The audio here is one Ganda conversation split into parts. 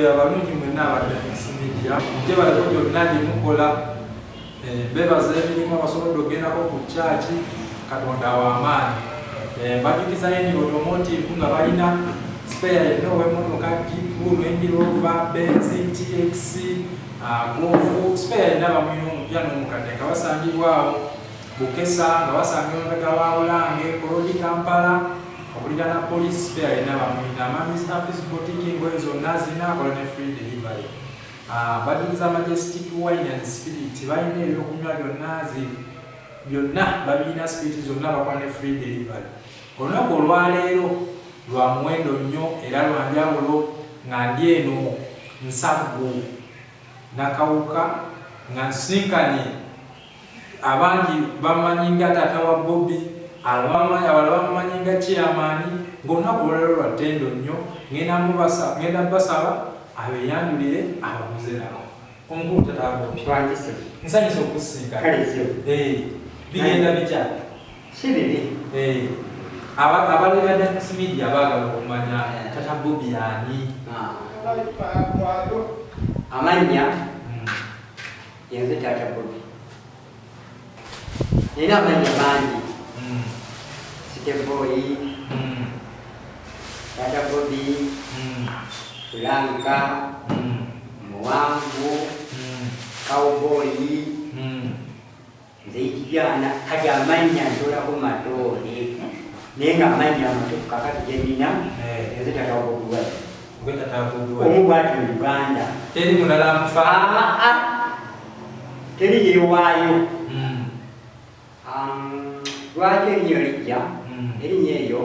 abalungi mwenna abadde musimidya njebaleko byonna byemukola bebaza emirimu abasobodde okgendako ku kyaki Katonda w'amaanyi mbajjukizayo ni automotive nga balina spare yenna ow'emmotoka Jeep, Range Rover, Benz, TX, Golf, spare yenna bamulina omupya n'omukadde nga basangibwawo Bukesa nga basangibwa Mabega wa Bulange, Kolodi Kampala okuliraana police spare yenna bamulina Mami's Office Boutique engoye zonna zina akola ne free delivery. Bajjukiza Majestic Wine and Spirit balina ebyokunywa byonna babirina spirit zonna bakola ne free delivery. Olunaku olwaleero lwa muwendo nnyo era lwa njawulo nga ndi eno Nsaggo Nakawuka nga nsinkanye abangi bamanyi nga taata wa Bobby abalala bamumanyi nga chairman ng'olunaku olwaleero lwa ttendo nnyo ngenda basaba abeeyanjulire abaguze nabo omukulu taata wa Bobby nsanyusa okusinkana bigenda bitya si bibi abalebadde kusimidya baagala okumanya tata Bobby ani amannya yenze tata Bobby nina amannya mangi Siteboyi tata Bobby Fulanka Muwangu Kawuboyi nze ekijana kati amannya ntolako matoole naye nga amannya amatuufu kakati gye nina yenze tata Bobby omu bwati mu Uganda teri mulala amufa teri yeewaayo lwaki erinnya lijja erinnya eryo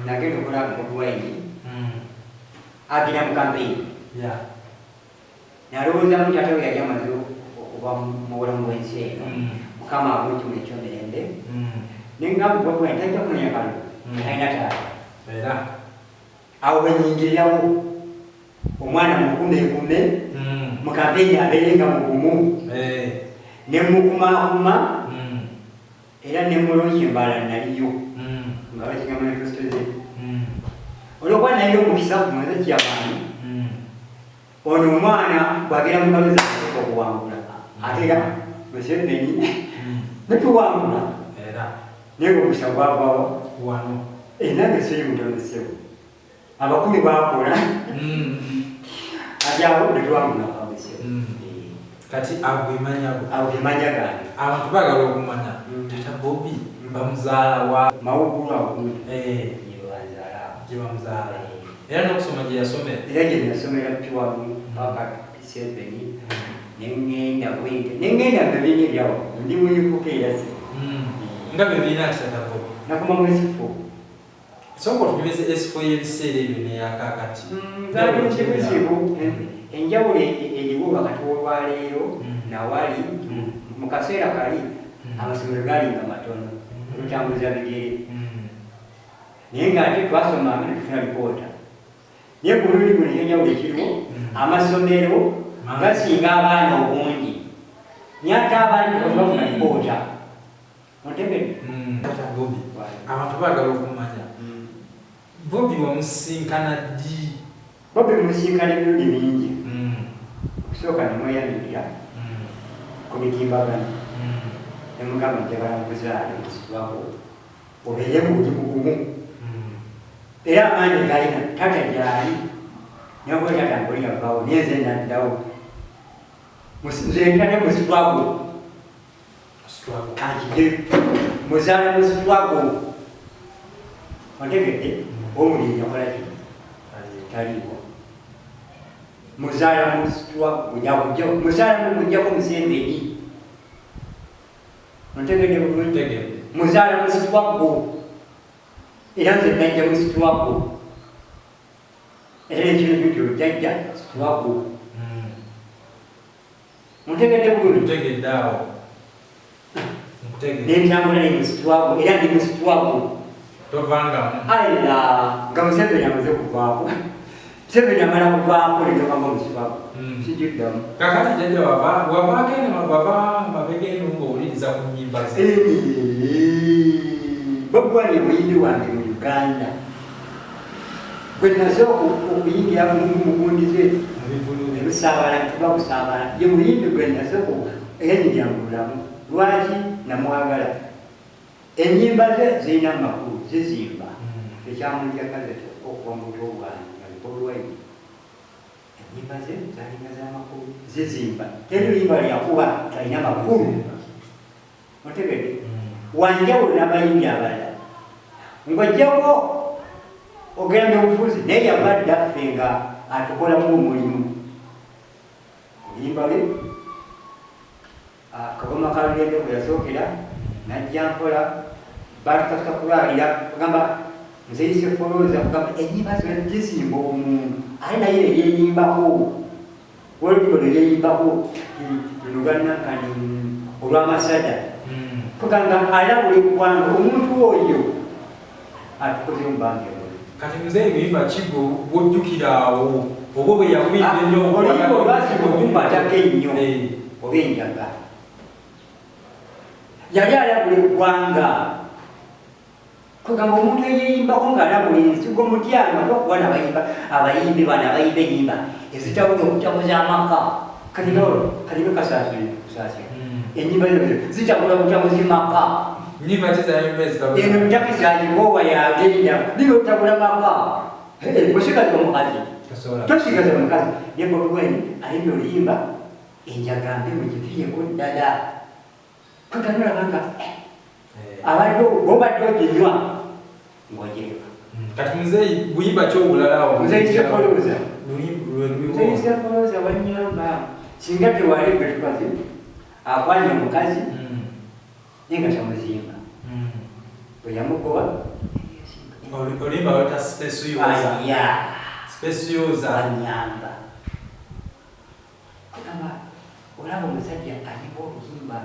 nagenda okola Bobi Wine agenda mu campaign nalowooza mu tata we yali amaze okuva mu bulamu bw'ensi eno mukama abuuki mu ekyomirembe naye nga Bobi Wine tajja kumanya kalulu talina taata awo wenyingirirawo omwana mukumekume mu campaign abeere nga mugumu ne mukumakuma era ne mulonki embala naliyo nga bakigamba manifesto ze olwokuba nalina omukisa kumweze kyamaanyi ono omwana bwagera mu kaleza okuwangula ate era Museveni netuwangula naye omukisa gwavawo nange siri mutonesebo abakumi bakola ate awo netuwangula kwamesebo kati agwemanya gange abantu baagala okumanya tata Bobby bamuzaala wa mawugulu akumi gye bamuzaala era n'okusoma gye yasomera era gye nasomera piwamu paka P7 nengenda bwente nengenda bibini ebyawo ndi muyipuka erasi nga bibina ki tata Bobby nakoma mu S4 sooka otubirize S4 y'ebiseera ebyo n'eyakakati kibuzibu enjawulo eriwo wakati w'olwaleero nawali mu kaseera kali amasomero galinga matono olutambuza bigere naye ng'ate twasoma tufuna lipoota naye ku luli guno enjawulo ekiriwo amasomero gasinga abaana obungi naye ate abaana bafuna lipoota otegedde tata Bobby abantu baagala okumanya Bobby wamusinkana ddi Bobby musinkana emirundi mingi okusooka nemweyanirira ku mitimbagano nemugamba njagala mukuzaala musitwako obeere muli mugumu era amaanyi galina tata gyali nakuba tata mpoliyavawo niyenze naddawo nze tate musitwako kakige muzaala musitwako otegedde omulinya kolaki taliwo muzaala mukujjako Museveni otegedde bulungi muzaala musitwako era nze najja musitwako era ekino nti ojjajja situwako mutegedde bulungi nentambula ne musitwako era ndi musitwako tovanga aila nga Museveni amaze kuvaako Museveni amala kuvaako negamba musitwako kijuddamu kakati jjajja wava mabega eno ng'owuliriza ku nnyimba ze Bobi Wine muyimbi wange mu Uganda bwe nasooka okuyingira mugundi zetu nebusaabala tuba kusaabala ye muyimbi bwe nasooka enyinjangulamu lwaki namwagala ennyimba ze zirina amakulu zizimba ekyamunjagaza okuva mu buto bwange nalibolwayi ennyimba ze zalina z'amakulu zizimba teruluyimba lyakuba talina makulu otegedde wanjawulo n'abayimbi abalala ng'ojjako ogenda obufuzi naye yabadde affe nga atukolamu omulimu oluyimba lwe Kagoma Kalulende bwe yasookera najja mpola batukasuka kulwalira kugamba nze yise folooza kugamba ennyimba zonna zizimba omuntu ate naye eryeyimbako olulimo lweyeyimbako luganakani olw'amasada kugamba alabula eggwanga omuntu oyo atukoze mubange kati muze ebiyimba kigo bwojjukiraawo oba bwe yakubidde nnyo oluyimba olwasiba okukwatako ennyo oba enjaga yali alabula eggwanga kugamba omuntu eyeyimbako ng'alabula ensi gwe mutyanga olwokuba abayimbi bano abayimba ennyimba ezitawula okutabuza amaka kalibe kasaasire ennyimba zitawula okutabuza maka eno mutakisaagiboowa yagenda niba otabula maka osigaza omukazi tosigaza omukazi nebobweni ayimba oluyimba enjagambe mugiviyeko ddala kaganulabanga abadde bobadde oginywa ng'ogyeka kati muzeeyi buyimba kyobulalawo muzeeyisefolooza wanyamba singa tewali betukazi akwanya omukazi naye nga tamuzimba bwe yamugoba olimba weta spesiyooza anyamba kugamba olaba omusajja aliba obuyimba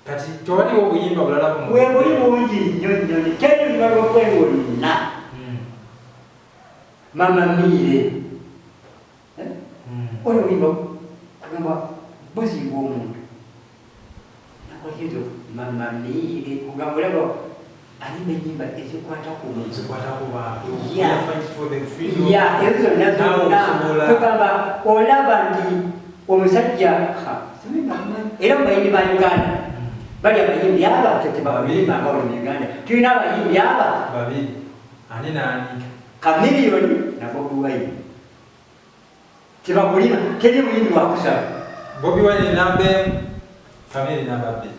kati tewaliwo obuyimba bulala bwe buli bungi nnyo nnyo kyalibala okwewonna mama miire olwo oluyimba kugamba buzimba omuntu nakozizo mama miire kugamba olaba alimba ennyimba ezikwata ku muntu ezo zonna zonna tugamba olaba nti omusajja era mu bayimbi ba Uganda bali abayimbi aba tetebayimba nga oli mu Uganda tulina abayimbi aba Kamiliyoni na Bobi Wine tebakulima teri muyimbi wakusaba Bobi Wine nambe Kamili nababbi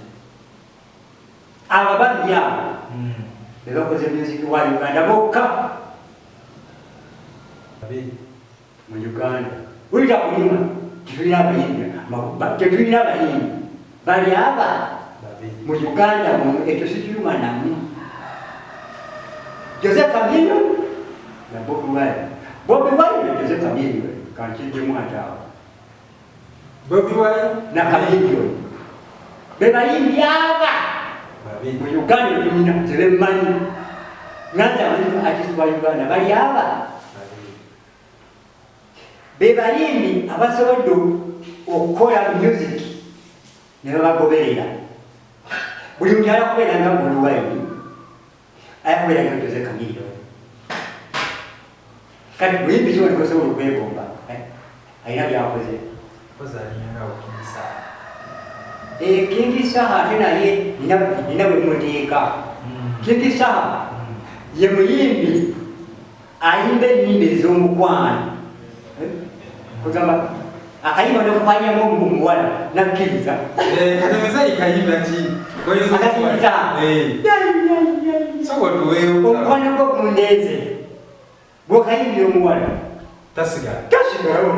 ababbi abo bebakoze music wa Uganda bokka mu Uganda wita kulima tetulina abayimbi tetulina abayimbi bali aba mu Uganda ekyo sikiruma namu Jose Kamiliyoni na Bobi Wine na Jose Kamiliyoni kankiddemu ataawo Bobi Wine na Kamiliyoni bebayimbi aba mu Uganda tulina tebemmanyi nganti amanyi artist wa Uganda bali aba bebayimbi abasobodde okukola music ne babagoberera buli muntu alakubeera nga Bobi Wine ayakubeera nga Jose Kamiliyoni kati buyimbi kiwoli kosobola okwegomba alina byakoze Kingi Saha ate naye nina bwe muteeka Kingi Saha ye muyimbi ayimba ennyimba ez'omukwano kugamba akayimba nokufanyamu omuwala nakkiriza akakiriza omukwano gwo gundeeze bwokayimbira omuwala tasigalawo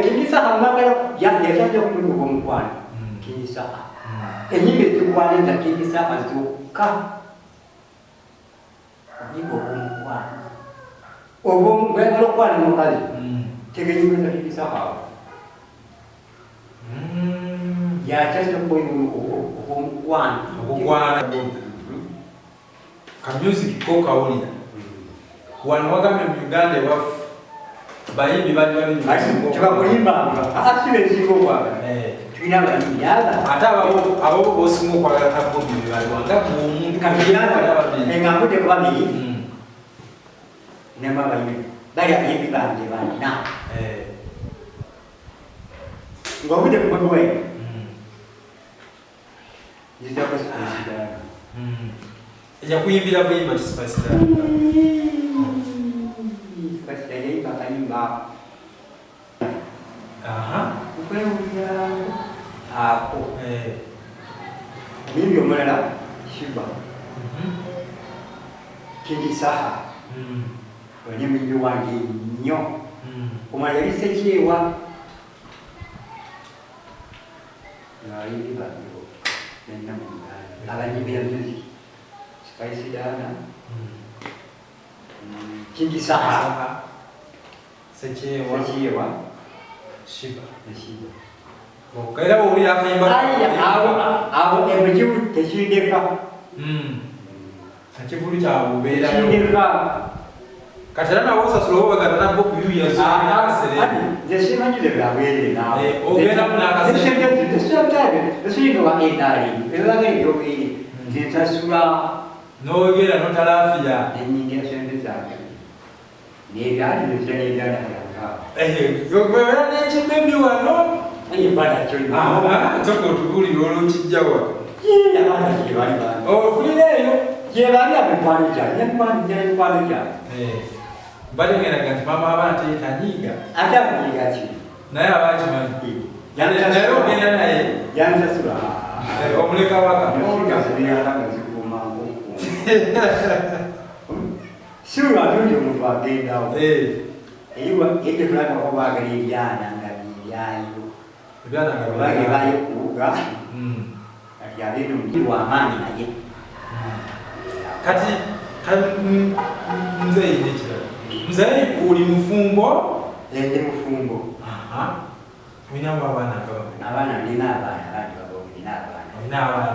Kingi Saha mwagala yakyajja okutuluka omukwano Kingi Saha ennyimba ezikwaniriza Kingi Saha zokka omunyimba ogw'omukwano gwagala okukwana omukazi tegenyumeza Kingi Saha yakyajja ogw'omukwano ka music ko kawulira wano wagambe mu Uganda ewaffe bayimbi bali tebakulimbanga akibensinga okwagala tulina abayimbi aba ate abo bosinga okwagala tabobi bebaliwanga nga nkudde kubabiri nema abayimbi bali abayimbi bange balina ng'obudde ku Bobi Wine nzija kusipaisidaala ejja kuyimbira buyimba kisipaisidaala sipaisidaala yayimba akayimba okwewulira ako omuyimbi omulala Shiba King Saha onye muyimbi wange nnyo omulala yali Ssekyewa naayimbi babyo nenna mu Uganda abanyimbira music sipaisidaala King Saha Ssekyewa Shiba okaera bw'oli akayimba abo emukibu tekindeka ekivulu kyabwe obeerayo kindeka kati era nabo osasula oba bagatana nze simanyire byabwerere nawe ogendamu n'akaseesinga enali ebibanga ebyobwere nze nsasula n'ogenda n'otalafiya enyingira sente zange nebyali nezira nebyanaanga obeera n'ekibembi wano nsoka otubulira olwokijjawa ofulireeyo gyebali abikwano gyange nemikwano gyange bategeraga nti mama abaana tetanyiiga ate abanyiiga ki naye abakimanyi naye ogenda naye yansasula omuleka waka siula tungi omuntu agendawo eyekulaba obaagala ebyana nga byebyayo obange bayo kuwuga kati abeera omuti w'amaanyi naye kati nzeyi nekirala nzeyi oli mufumbo ndi mufumbo olinamu abaana abaana ndina abaana abandi baba ndina abaana olina abaana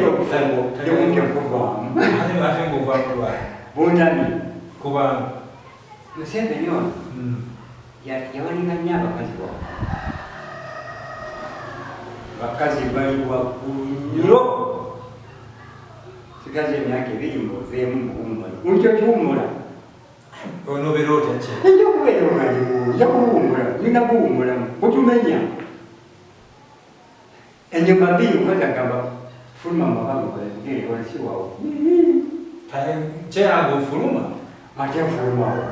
obufumbo temunke nkuvaamu ate ngaovaamu lwala buntami kubanga Museveni ono yawalinga nnyo abakazi bonna bakazi bali waggulu nnyo sigaze emyaka ebiri mbuveemu muwummula unkyo kiwummula onobeera otya ki nja okubeera omalimu nja kuwummula nina kuwummulamu otumenya enyuma bbiri nkwatagamba fuluma mabagaolesiwawo kyeranga ofuluma ate nfulumawo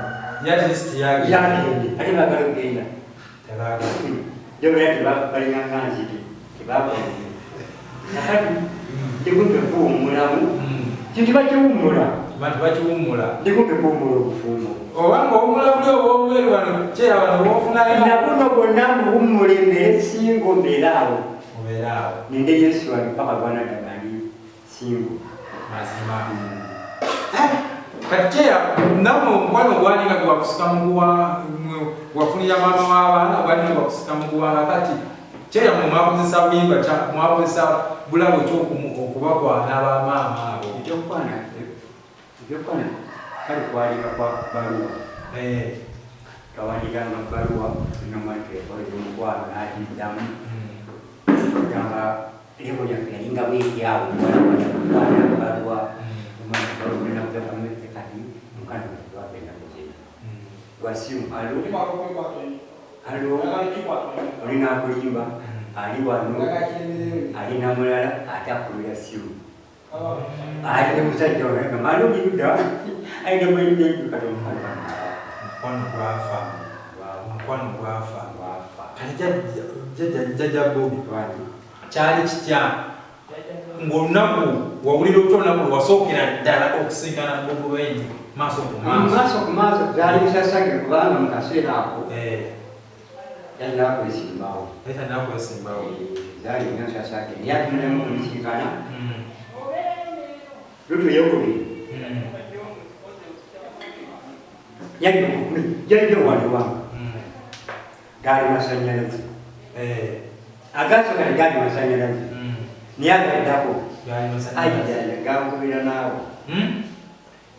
yatist yagende ate bagala okugenda jobera tebalinganganzike tebakoze nakati ndikumpe kuwummulamu kintu bakiwummula bantu bakiwummula ndikumpe kuwummula obufumbo obanga owummula buli obwomuberi wano kyera wano bofunayo nabuno bonna muwummula embere singo mbeeraawo obeeraawo ninde yesu wange paka gwanadagandi singo mazima kati kyera namwe omukwano gwalinga gwakusika wafunira maama w'abaana gwalinga gwakusika muguwanga kati kyera mwe mwakozesa buyimba mwakozesa bulabo kyokubakwana abamaama abo ebyokukwana kale kwalika kwa baluwa kawandiganga baluwa nomateomukwano nakiddamu gamba lebo lyaffe yalinga bwekyawo kwana baluwa kati mukana wagenda kuzina gwasimu alo olina akulimba ali wano alina mulala atakulira simu ali ne musajja onaga malobiyuda aina mwenyekati omukwano gwafa kati jjajja bobi kyali kitya ng'olunaku wawulira otya olunaku lwewasookera ddala okusinkana Bobi Wine maaso ku maaso zaali musasage kubanga mu kaseera ako yalinakwesimbaawo zaali nsasage yatunulemu kumusinkana lutu eyokubiri jajja waliwa gaali masanyalaze agasoka tegaali masanyalaze niye agaddako ajaja gankubira naawe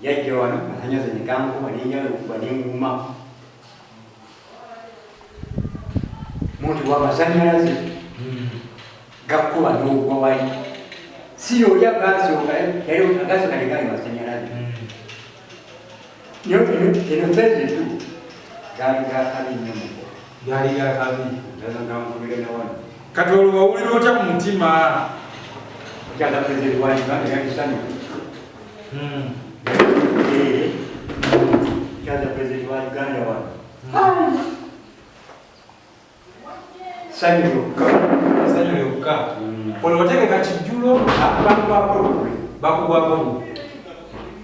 yajja wano masanyalaze negankuba nenyala okuba nenguma muntu wamasanyalaze gakuba nogwa wali si oli agasoka agasoka tegaali masanyalaze eno fezi tu gali gakabi nnyo gali gakabi nkubire ne wano kati olwo wawulira otya mu mutima okyala pulezidenti wa uganda yalisani okyala pulezidenti wa uganda wano sanyu lyokka olwo otegeka kijjulo bakugwako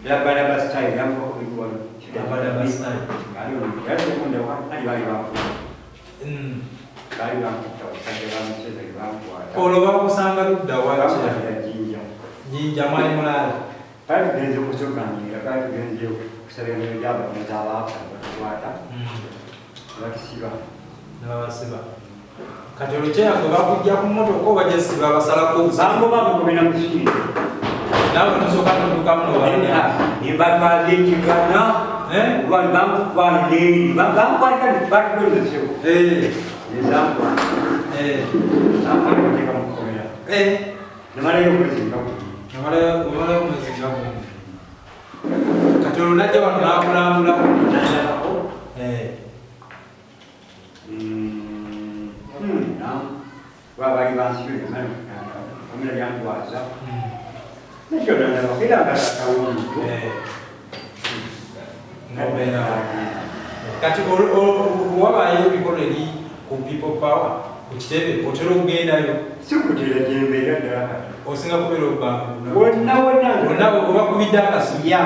Barnabas style yamuvako bigwalo Barnabas style yali kundewa ali bali bakuwa kali bakuta okadde bamuseze bakuwata olwo bakusanga ludda waki jinja mwali mulala kali tugenze okusoganira kali tugenze okusaba emirimu gy'abamuzi abaafa batukwata bakisiba nabasiba kati olukyeyago bakujja ku mmotoka oba gyesiba basalako bango bamugobera musinde nawe nosooka noddukamu nibatwaza ekigana bamukwalikanibatulondeseko ezamukwalikateka mukukomera nemalayo omwezi ngagu kati olwo najja wano nakulambulako babali bansiyo omera lyantwaza nakyo nandabakiranga takawundu kati wabayo ebikola eri ku people power ku kitebe otera okugendayo sikutera gyembeera ddala kati osinga kubeera wonna obakubidde akasiya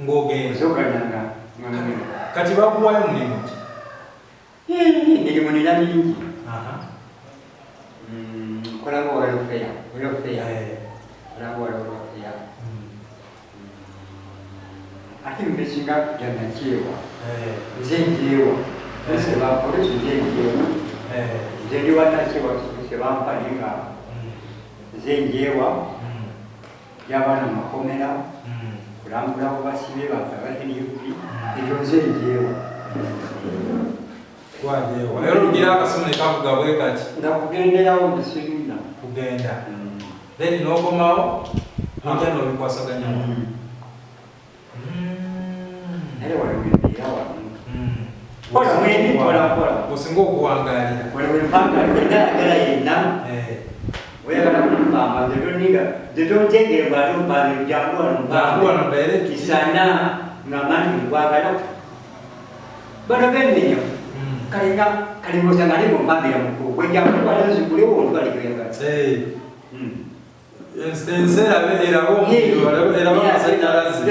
ng'ogenda osokananga kati bakuwayo mulimu ki mirimu nina mingi kolako walofeya kolako walofeya ate mbesinga janakyewa nze njewa sebapolisi nze njewa nze ndi wanakyewa sebampalinga nze njewa yabaana makomera kulambula ku basibe bafe abaheniyubi ebyo nze njewa era olugira akasimu nekavuga bwe kati ndakugenderawo bisirina kugenda then nokomawo nojja nobikwasaganya naye waliwembeera wano osinga okuwangalira waliwempangalidayagala yenna oyagala kumupamba zetontegeebalumbaajanguwano kisana ngamanti nkwagala bano bemmenyo kalimosanga nebompambira mukulu wejakuwalazikulewo ontwaligoyagala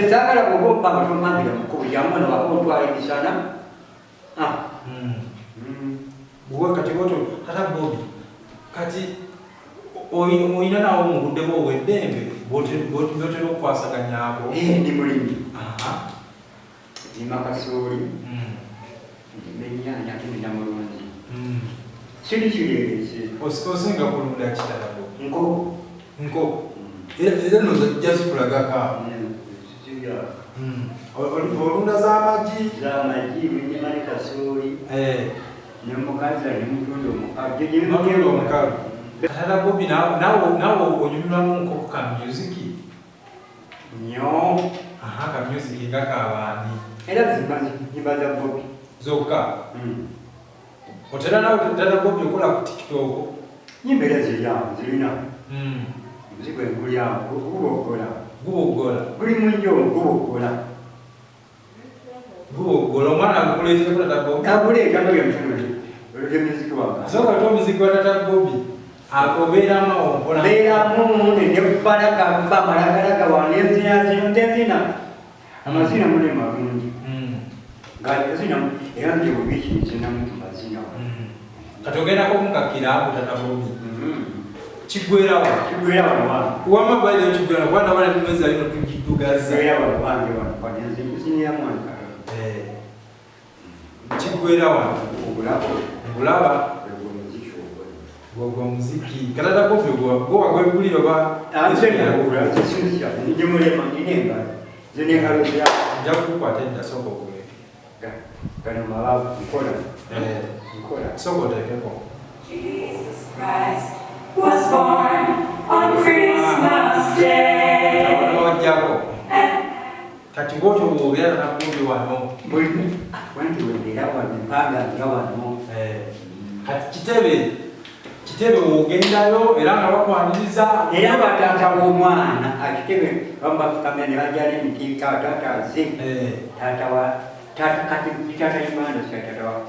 esagala bwoba ompamba tompambira mukulu jamwana waba ontwala emisana kati oto tata bobi kati oyina nawo mubuddemu obweddembe bwotera okukwasaganyako ndi mulimi lima kasooli nenyanya tulina mulungi kiri kireese osinga kulunda kitabo nkoko era nozajazitulagako olunda z'amagi wenyemali kasooli nemukazi nemutunda omukalu atala bobi nawe onyumiramu nkoko ka musiki nyo ka musiki nga kabaani era zimbaza bobi zokka otera nawe tata bobi okola ku tiktok nyimbeera zirina muzigo engulyamu gubogola guli munjo gubogola omwana agukuleeteko tata bobi aguleeta nobyomutulule olwo muziki wanga soka to muziki wa tata bobi akobeeramu ompola beeramu nebalagamalagalaga wanezina amazina muli malungi ngazina era nje bubikizinamu mazina kati ogendako mukakira abo tata bobi kigwerawo wamabaire kigwera kwana bana nimwezi alino tugidugaza kigwera wano ogulaba gwagwa muziki katata bobi gwagwegulira nja kukwata edda soko ogule soko otekeko Jesus Christ was born on Christmas Day. Kati ngoto bwogera nakumbi wano wanti wendera wano mpanga nga wano kati kitebe wogendayo era nga bakwaniriza era batata w'omwana akitebe bambafukamya ne bajjala emiti taata aze kati kitata imanda sikatata wa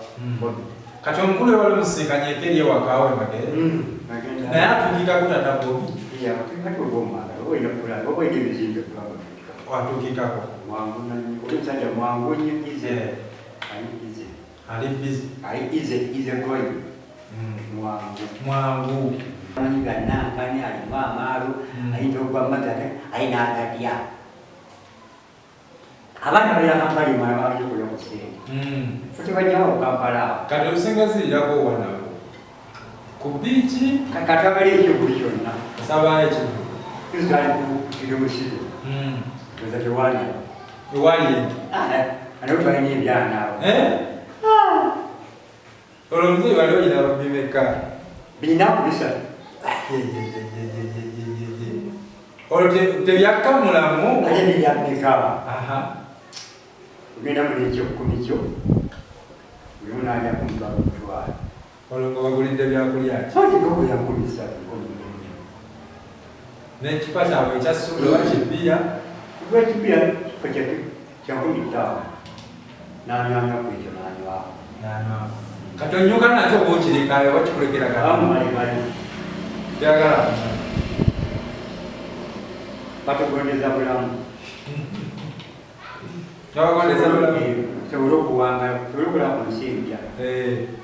kati omukulu wali musinkanye ekeri ewakaawe magere naye atukika kutata bobi kati obwomwana oyina kulanga oba oyina ebizimbe watukikako omusajja mwangu nyigize ali bizi ize goyi mwangu manyi gannankani alimu amaalu ayinza okuba magane ayina agatya abaana balira kampala imala abajukula okuseera futi bajjawo kampala awo kati olusengazirirago wanako ku biiki katabala ekivulu kyonna sabayo ekivulu kristo ali kukidomusire oza tewali ewali anaye twalina ebyana awo olwo omuzeyi wali oyina babimeka binaku bisatu olwo tebyakamulamu ate nebyamekawa ogenda mulekyokkumi kyo buli munaalya kumubabutwala olwo nga bagulidde byakulyaki atikokuyakumi bisatu n'ekipa kyabwe ekyassuula oba kibbiya lwekibira kyakumi ttaano n'anyanya ku ekyo n'anywamu kati onyukana nakyo oba okirekayo oba kikulekera amumalebali byagala batugondeza bulamu nabagondeza bulamu sobole okuwanga sobole okulaba ku nsi empya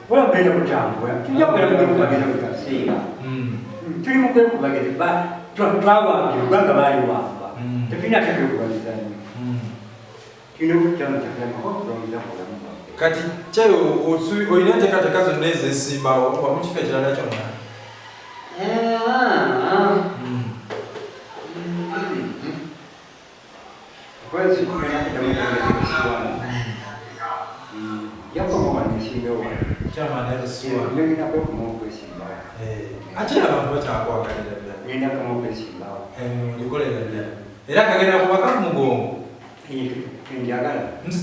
ola mbeera kutambula tujja kubeera mukubageza buli kaseera tuli mu kwekubageza twawambirwa nga baali wamba tetulina tekwekubageza nnyo tulina okutyamutakulamukulongoza kulamu kati kyeyo olina enteekateeka zonna ezesimbawo wa mu kifo ekirala kyonna ate abantu bakyakwagalira ddala era kagenda kubaka ku mugongo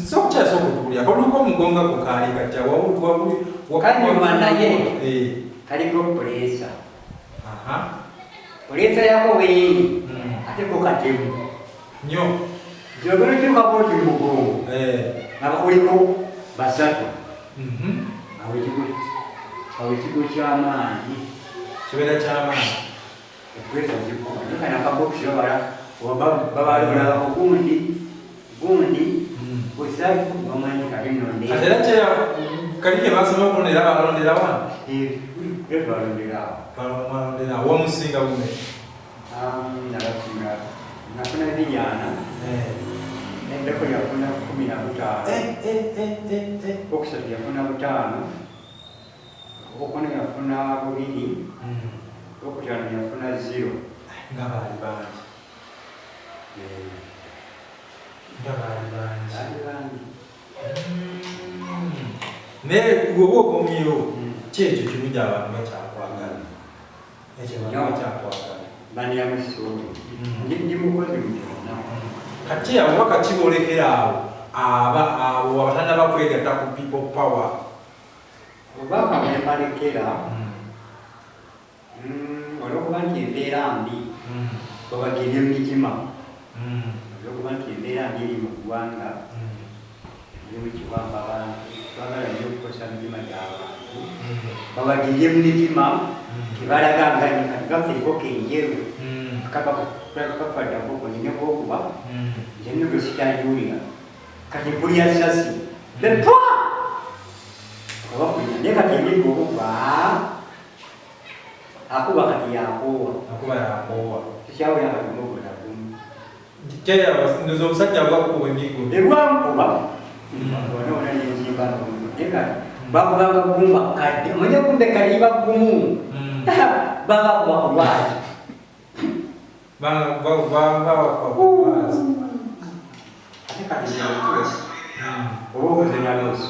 sokukyasooka okutukulyako oluko omugonga ku kaali katya kanyuma naye kaliko puleesa puleesa yako weeri ate ko katemu nnyo kyogera okyuka bwoti mugongo nga bakuliko basatu awo ekigo kyamaanyi kibeera kyamaanyi epuleesa zikuma naye kanakabokisi babalolaba gundi bwesatu bamanyi kalinonde ate era kyeya kali ke basoma okulondera balondera wano balondera womusinga bume nafuna ebiryana endeko yafuna 15 okusatu yafuna 5 okuna yafuna 2 okutano yafuna 0 nga baali bangi naye gwoba okomyewo kyekyo kirungi abantu bakyakwagala ekyo abantu bakyakwagala banyamusuubi ndi mukozi mukyona kati abo bakakibolekera abo abatanda bakwegatta ku people power oba kamebalekera olwokuba nti embeera mbi babagerya emitima olwokuba nti embeera mbi eri mu ggwanga eri mu kiwamba abantu twagala nnyo okukosa mitima gy'abantu babagerya emitima tebalaga nga gafeeko kenjeru kafaddako kunineko okuba njennugo sikyajuulira kati kulya sasi betwa oba kulya naye kati emigga okuba akuba kati yakoowa akuba yakoowa tekyawera katumogona gumu ndoza omusajja bwakuba emiggo ebwankuba onaona nenzimba naye kati bakubanga gumba kadde omanye kumbe kaliba gumu banga kuba kulwazi ate kati oba okoze nalosi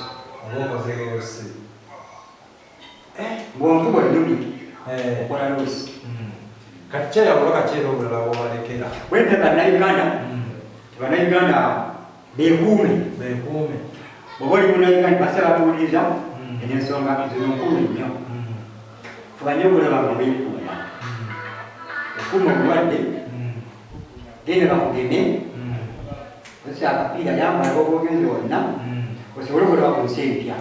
bwonkuba ennumi okola losi kati kyera bulaka kyera obulala bwobalekera wente bannayuganda bannayuganda beekuume. Bw'oba oli munayiga basa batuwuliriza ensonga zino nkulu nnyo. Fuba nnyo okulaba nga beekuuma. Okuuma obulwadde, genda bakugeme, kozesa akapiira yambala obwogenzi wonna, osobole okulaba ku nsi empya.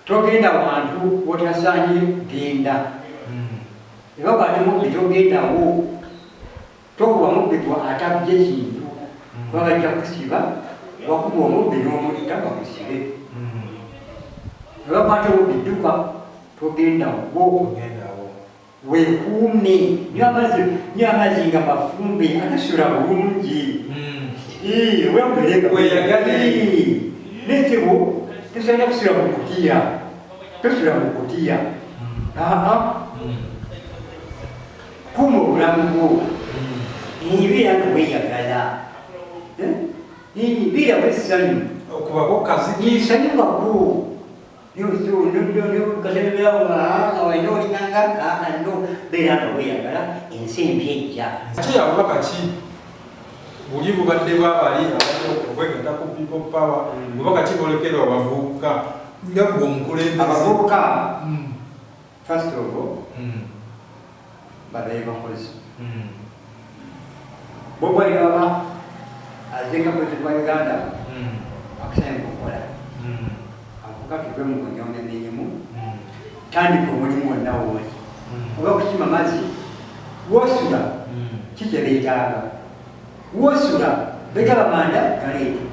Togenda wantu wotasaanye genda. Eba bw'ate mubbi togendawo, tokuba mubbi atabye ekintu, kuba bajja kusiba, wakuba omubbi n'omulita bakusibe. Eba bw'ate mubbi dduka, togendawo. Weekuume, nywa amazzi nga mafumbe, ate sula bulungi. N'ekibu tosaana kusula mu kutiya. Tosula mu kutiya. Kuuma obulamu bwo. Beera nga weeyagala. Beera wessanyu. Okubako kazi. Sanyukako. Kaseberawo nga walina olinanga no beera nga weeyagala ensi empya ejja. Ki abubaka ki? Buli bubadde bwabali okwegatta ku people power, bubaka ki bwolekera abavubuka nga gwe omukulembeze? Abavubuka first of all babeere bakozi. Bob Wine baba azenga president wa Uganda akusanya kukola. Avuga tuve mu kunyonga emirimu tandika omulimu wonna woli. Oba okukima mazzi wosula kikye beetaaga. Wosula betaba manda kaleeti.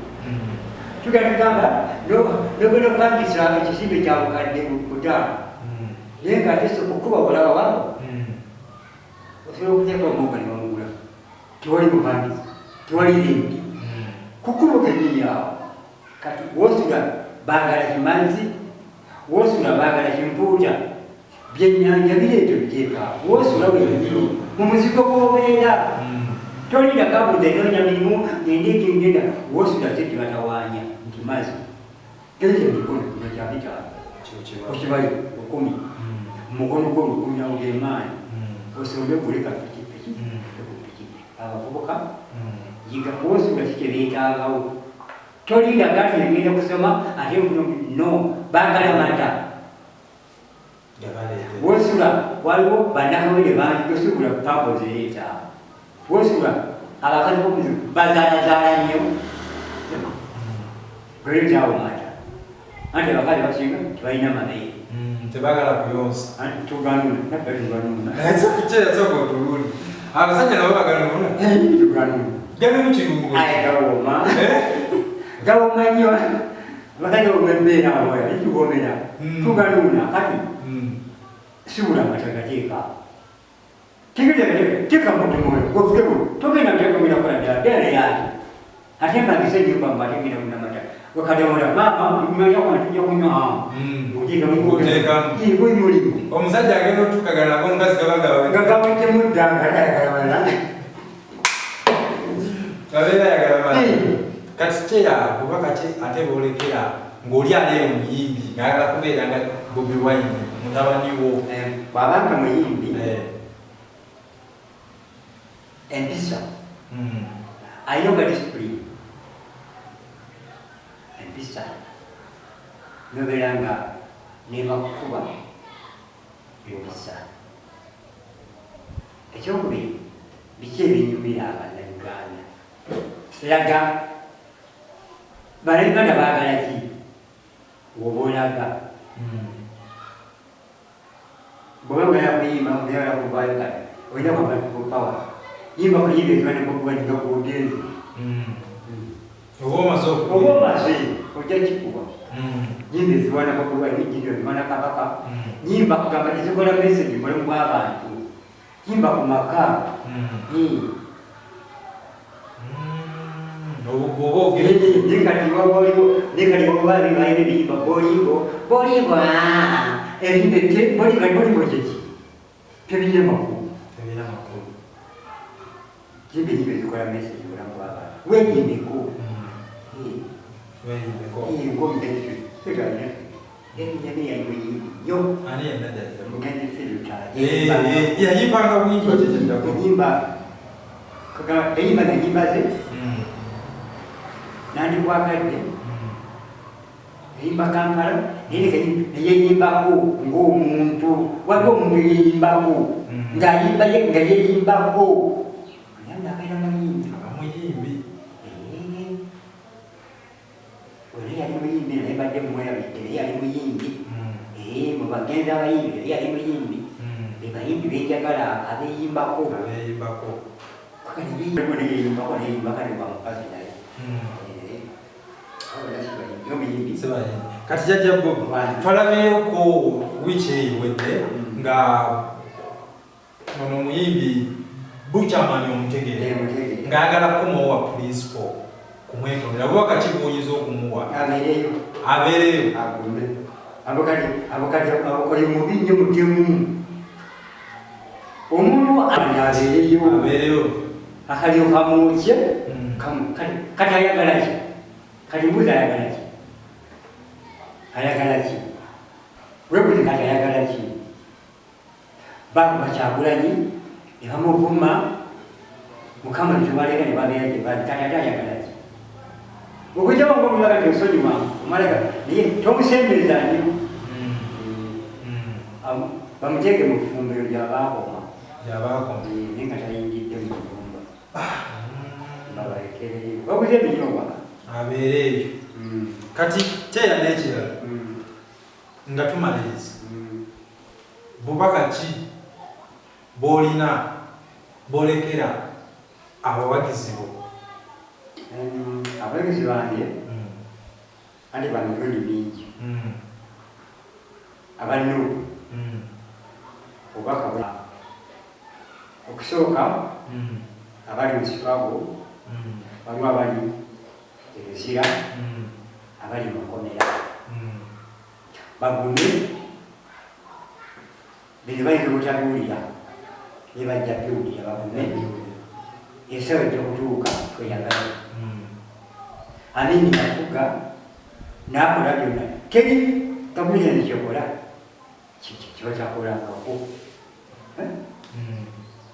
Tugamba nogenda okupangisa ekizimbe kya bukadde butaano. Naye ng'ate okukuba olaba wabo osobola okuteeka omwuga ne bamugula. Tewali bupangizi, tewali lendi. Kukuba gennyini awo. Kati wosula baagala kimazzi, wosula baagala kimpuuta, byennyanja bireeto biteeka. Wosula weebiro mu muzigo gw'obeera. Tolinda kabuze nonya mirimu endeke ngenda wosula kye batawaanya nti mazzi. Geze emikono kino kya bitaano. Okibayo 10. Mukono gwo 10 awugemaanyi. Osobole kuleka pikipiki. Abavubuka yiga wosula kye beetaagawo. Tolinda gati ngenda kusoma ate no baagala mata. Wosula waliwo bannakawere bangi tosobola pampo zireeta. Wosula abakazi b'omuzi bazaalazaala nnyo bweretaawo mata. Anti abakazi basinga tebalina mabeere. Tebagala kuyonsa. Anti tuganuuna nabbali tuganuuna. Kyeyasooka otulungi. Abasajja nabo baganuuna. Tuganuuna. Gabe mu kirungo. Ayi gawooma. Gawooma nnyo. Abakazi b'omembeera awoya ekigomera. Tuganuuna kati sibula amata gateeka. Teka mutu moyo, wafukebu, toke na mtaka mwina kwa dada yaki. Atemba kiseji kwa mbate mwina kuna mata. Wakada mwina, mama, mwina kwa ntuja kunywa hamu. Kutika mwiko. Hii kui mwilimu. Omusaja agenda tukagana kwa ngazi gabaga. Gagamwite muda, gagamana. Kabela ya gagamana. Kati ya, kubaka ate bolekera. Ngolia leo muyimbi. Ngala kubela nga Bobi Wine. Mutabani wo. Babanga muyimbi. Empisa. Alina nga disipulini. Empisa. Nobeera nga nebakukuba empisa. Ekyokubiri, biki ebinyumira Abannayuganda? Laga Bannayuganda baagala ki? Woba olaga. Bw'oba oyagala kuyimba, oyagala kuvaayo kati, olina kwagala kupawa. Yimba kuyimba ekiwana kukubanika kubugenzi. Oba omaze ojja kikuba. Yimba eziwana kukuba ebijjiriro ebiwana kabaka. Yimba kugamba ezikola message mulimu gw'abantu. Yimba ku maka. Nekati wabali bayina ebiyimba bolingo. Ebiyimba bolingo kyeki. Tebiyina makulu. Jimbe zikola message mulimu gw'abantu. Weeyimbeko. Ngombe teganya. Ebinyami yayimba yo. Ani yenada. Mugende filter. Yayimba mwingi yimba. Kaka eyimba ze. nandi kwakadde yimba Kampala neyeyimbako ng'omuntu waliwo omuntu yeyimbako ng'ayimba nga yeyimbako ayanda akaira muyimbi abamuyimbi oli yali muyimbi naye badde mumwerabidde naye yali muyimbi mu bagenzi abayimbi naye yali muyimbi be bayimbi benjagala abeyimbako neyeyimbako neyimbaka ne bamukazi naye kati jjajja Bob twalabyeko wiiki eyiwedde nga ono muyimbi Buchamani Omutegere ng'ayagala kukumawa principal kumwetondera bwaka ki bw'oyinza okumuwa abeereyo abakati oli mubi nnyo mutemu omuntu abeereyo akalyoka mukye kati ayagala ki kati mbuzi ayagala ki webuzi kati ayagala ki bantu Bakyagulanyi ne bamuvuma Mukama tebaleka ne babeera gye bali kati ate ayagala ki okujjawo ngaomulaga ti nsonyiwa omalaga naye tomusembereza nyo bamuteeke mu kifumbiro gy'abaakoma naye nga tayingidde mu nyumba babalekereyo babuze ebinyobwa abeereeyo kati kyeya n'ekirala nga tumaliriza bubaka ki bw'olina bw'olekera abawagizi bo abawagizi bange andi ba milioni mingi abanuupu obubaka okusooka abali mu Chicago waliwo abali Ezira abali mu Makomera bagume bino bayinza obutabiwulira ne bajja biwulira bagume esawa ejja kutuuka tweyagala amini avuga n'akola byonna teri gavumenti nekyokola kiba kyakolangako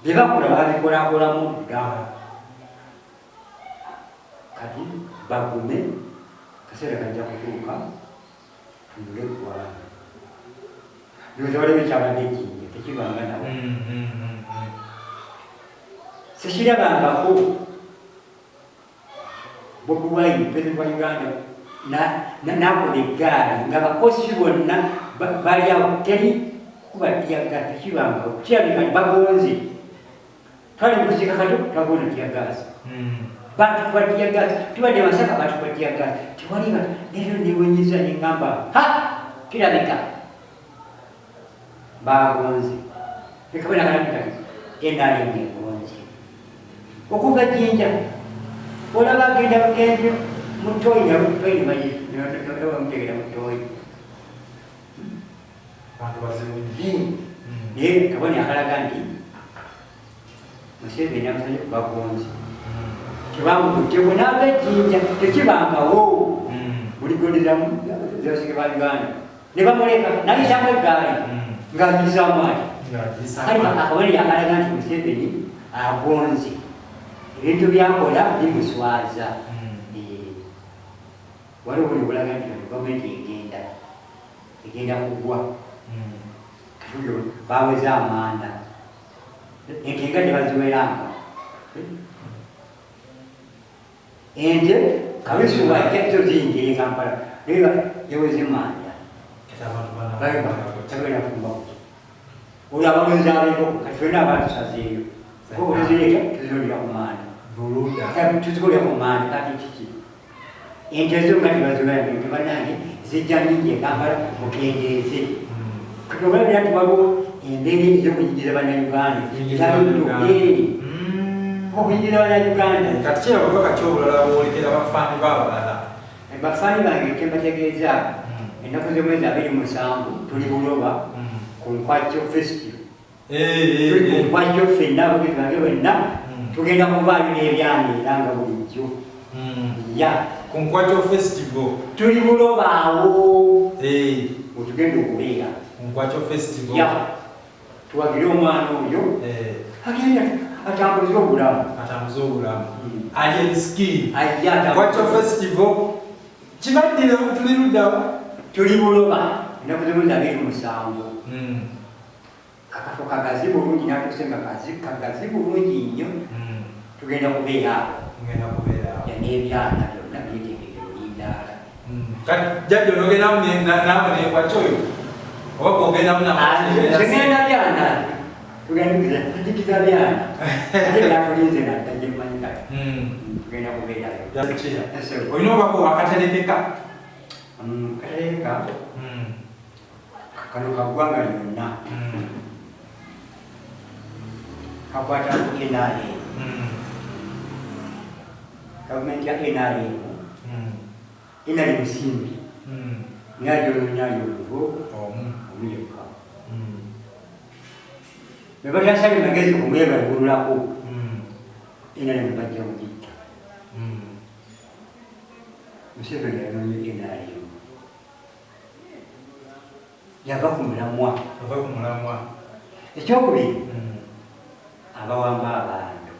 bye bakola babikolakolamu dda kati bagume kaseera kajja kutuuka tunule kuwala byozawaliwo ekyabadde kinye tekibanga nabo sikirabangako Bobi Wine pulezidenti wa Uganda n'akola eggaali nga bakozi bonna bali awo teri kubatyaga tekibangako kirabika bagonze twali mu kusika kato twagona tyagaasi bantu kubatiyagaasi tubadde Masaka bantu kubatiyagaasi tewaliba leero newonyeza neŋŋamba ha kirabika bagonze ekabona kalabika enaalenge egonze okuva Jinja olaba agenda bugenze mutoyi namutegera mutoyi naye kabona akalaga nti Museveni amusanye bagonze tebamukutte bwenaava Jinja tekibangawo buli gonderamu zasike ba Uganda ne bamuleka nayisamu eggaali ng'anyizaamu ati kali akabona yakalaga nti Museveni agonze ebintu byakola bimuswaza waliwo buli bulaga nti gavumenti egenda kugwa baweze amanda ente nga tebaziweranga ente kabisuwa ezo ziyingira e Kampala naye yaweze manda tagenda kumbakuti olwo abalonzi abeeko kati fena abatusazeeyo obuzireeta tuzolera ku manda tuzikolera ku manda kati kiki ente ezo nga tebaziweranga ente bannange zijja mingi e Kampala mukendeeze kati obalabira nti waliwo embeera ey'okuyingiza bannayuganda okuyingiza bannayuganda kati kyebabaka kyobulala bwolekera bafaani baabalala bafaani bange kembategeeza ennaku z'omwezi 27 tuli Buloba ku Nkwajjo festival tuli ku Nkwajjo ffenna abagezi bange bwenna tugenda kuvaayo n'ebyami era nga bulijjo ku Nkwajjo festival tuli Buloba awo wetugenda okubeera Nkwajjo festival tuwagire omwana oyo agenda atambuza obulamu. Atambuza obulamu. Ali ski. Ajja Kwacho festival. Kibadde tuli luddawa? Tuli Buloba. Ennaku zimu ndabiri musanvu. Akafo kagazi bulungi natusenga kagazi bulungi nnyo. Tugenda kubeera awo. Tugenda kubeera awo. N'ebyana byonna byetegeke olindaala. Kati jjajja onogenda nawe ne kwacho oyo? Oba kwogenda munamu? Tugenda byana. Tugenda tujikiza byana. Ate byatulinze nadda gye mmanyi kati. Tugenda kubeerayo. Yakira. Olina obako akaterekeka? Katerekeka. Kano kaggwanga lyonna. Kakwata ku NRA. Gavumenti ya NRA. NRA Musimbi. Nyayo oluvo. Omuyeka. Bwe batasabye magezi kumwebalulako. NRA mbajja mugitta. Museveni yanonye NRA. Yava ku mulamwa. Ekyokubiri. Abawamba abantu.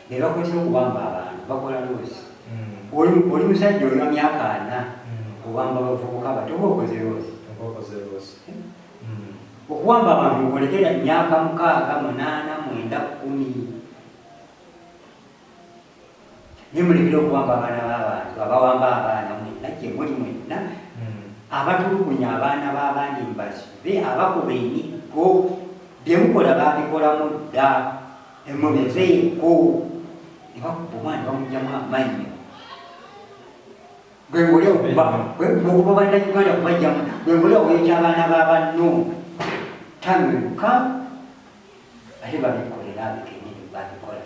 Ne bakozesa okuwamba abantu bakola loosi. Oli musajja olina myaka 4 owamba bavubuka bato oba okoze loosi. Okuwamba abantu okolekera myaka 6, 8, 9, 10. Nemulekera okuwamba abaana b'abantu abawamba abaana mwenna gye muli mwenna. Abatulugunya abaana b'abandi mbasibe abakuba emiggo byemukola babikolamu dda emubiveeko ne bakuba omwana bamugyamu amannyo bwekuba bannayuganda kubajjamu bwengoli okwekya abaana b'abanno tamiruka ate babikolera abikenere babikola.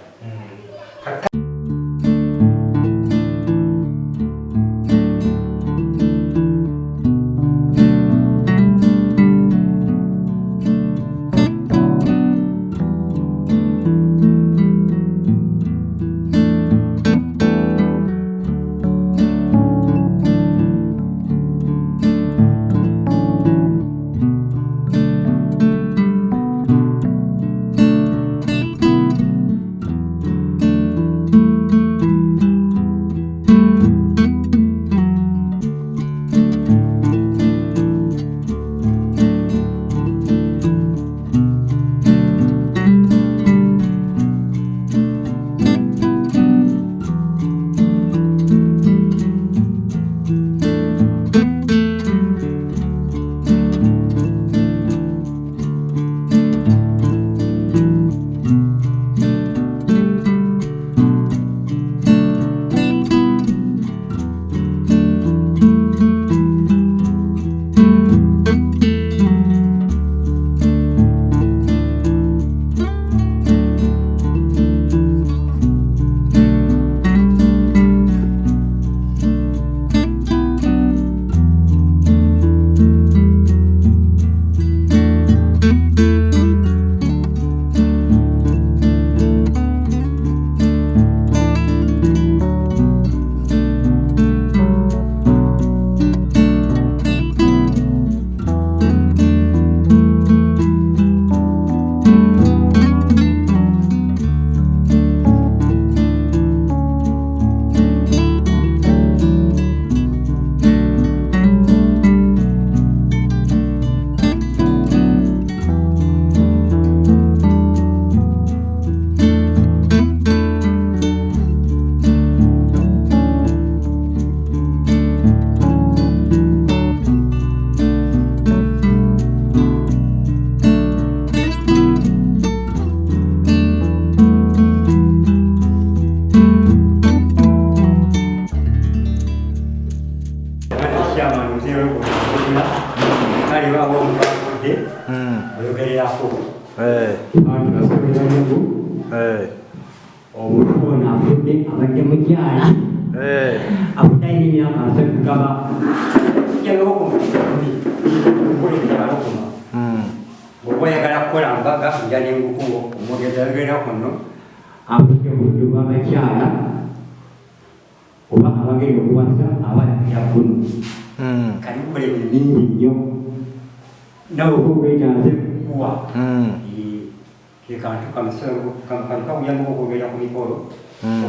kantu kamusolo kamukawuyamu okugenda ku mikolo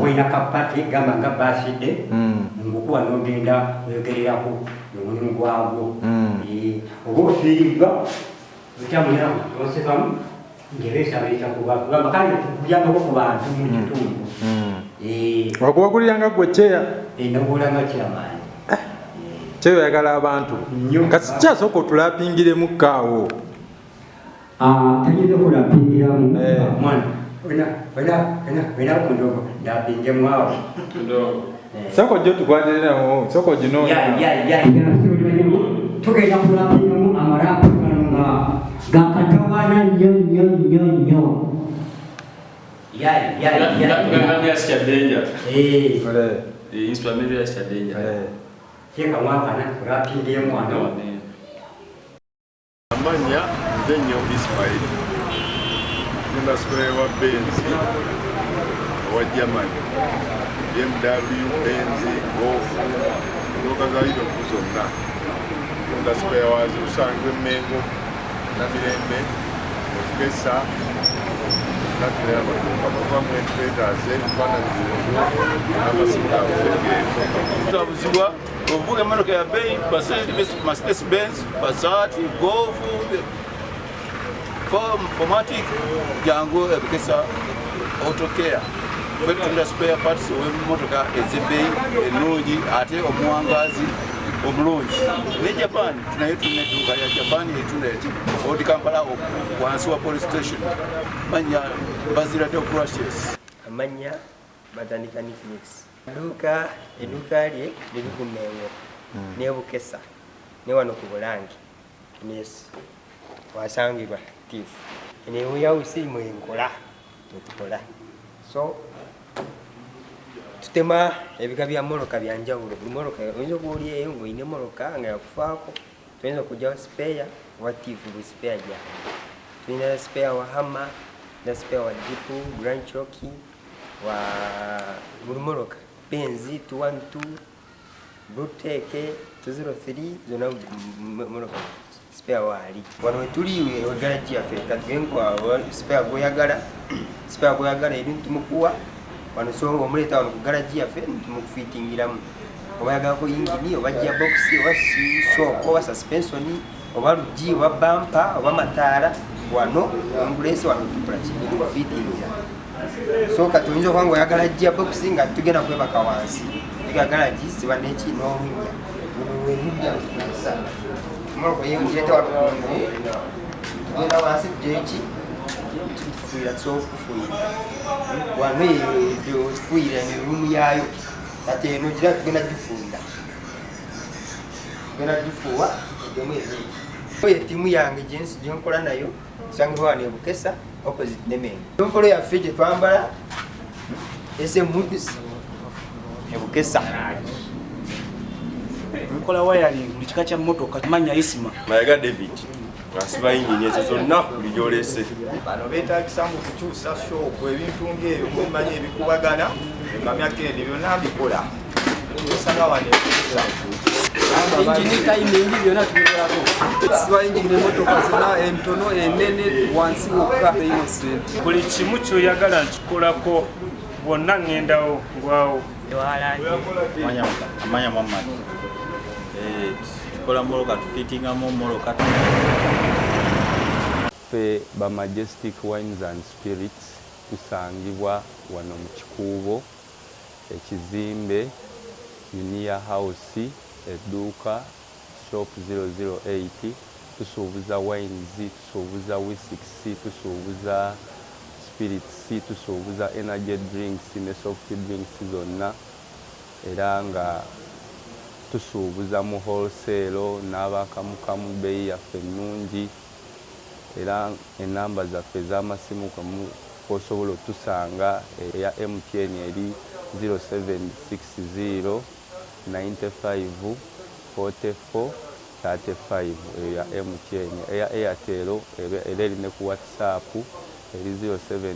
oyina kapati gamba nga baside ngukuwa nogenda oyogererako omulimu gwagwo oba ofiirirwa okyamuliramu osekamu ngebeesabiriza kugamba kale kuyambako ku bantu mu kitundu wakubaguliranga gwe kyeya nagulanga kyamaanyi kyeyo oyagala abantu kasi kyasooka otulapingiremu kaawo tanyinza okulapingiramu mwana wena kundogo ndapingemu awo sooka ojja otukwatiriramu sooka oginoonyamu tugenda kulapingamu amarapu gano nga gakatawana nnyo kyeka mwakana kulapingemu wano amanya nze nnyo Ismail genda spray wa Benz owa Germany BMW Benz Golf motoka za Europe zonna genda spray wazo usangwe Mengo na Mirembe Kesa nakira abatumba bavamwe traders ebifaananyi n'amasimu abuzibwa ovuga emmotoka ya bei Mercedes Benz, Passat, Golf, Formatic, jangu ebikesa Autocare kwetunda spare parts ow'emmotoka ez'ebbeeyi ennungi ate omuwangazi omulungi ne Japan tunayo tulina edduuka ya Japan etunda odi Kampala wansi wa police station manya bazira de crashes amanya batandika Nickmix eduuka lye liri ku Mengo ne Bukesa ne wano ku Bulange yes wasangibwa tifu ne uyawusi mwenkola tukola so tutema ebika bya moloka byanjawulo buli moloka oyinza okuwulira eyo ng'oyina moloka nga yakufaako tuyinza okugyawo spare wa tifu buli spare gya tulina spare wa Hammer na spare wa Jeep Grand Cherokee wa buli moloka Benz 212 Bruteke 203 zona moloka spare wali wano wetuliwe garage yaffe katugengwa spare goyagala ebintu mukuwa wano songa omuleta wano ku garage yaffe ntumukufitingiramu oba yagalako yingini oba gearbox oba shock oba suspension oba lugi oba bampa oba mataala wano ambulance wano tukola kintu kufitingira so katuyinza okuba nga oyagala gearbox nga tugenda kwebaka wansi ega garage ziba neki n'olunya werunya moko yengireta watukungu tugenda wansi jeki tufuira tusokufuira wano tufuira erumu yayo ate eno gira tugenda gifunda tugenda gifuwa oye timu yange gyenkola nayo tusangibwa wano Bukesa opposite ne Mengo enfolo yaffe gye twambala ese moods Bukesa nkola wiring buli kika kya mmotoka manya Isma Mayaga David asiba yingini ezo zonna buli gyolese bano beetagisa mu kukyusa shop ebintu ng'ebyo kumanya ebikubagana ekamyaka eno byonna mbikola osanga wano injini timing byonna tubikolako siba injini emmotoka zonna entono enene wansi wokka innocent buli kimu kyoyagala nkikolako bwonna ŋŋendawo ngwawo amanya Muhammad tukola moloka tufitingamu moloka ffe ba Majestic Wines and Spirits tusangibwa wano mu Kikuubo ekizimbe Junior House edduuka shop 008 tusuubuza wines tusuubuza whisky tusuubuza spirits tusuubuza energy drinks ne soft drinks zonna era nga tusuubuza mu wholesale n'abakamukamu bbeeyi yaffe ennungi era enamba zaffe ez'amasimu kwosobola otusanga eya MTN eri 0760 95 44 35 eyo ya MTN eya Airtel era eri ne ku WhatsApp eri 070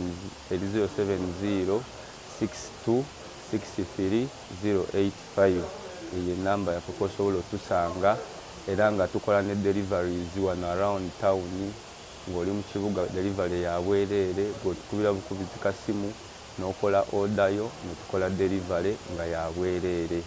62 63 085 eyo namba yaffe kwosobola otusanga era nga tukola ne deliveries wano around town ng'oli mu kibuga delivery ya bwereere, bw'otukubira bukubizi ka simu n'okola odayo ne tukola delivery nga ya bwereere.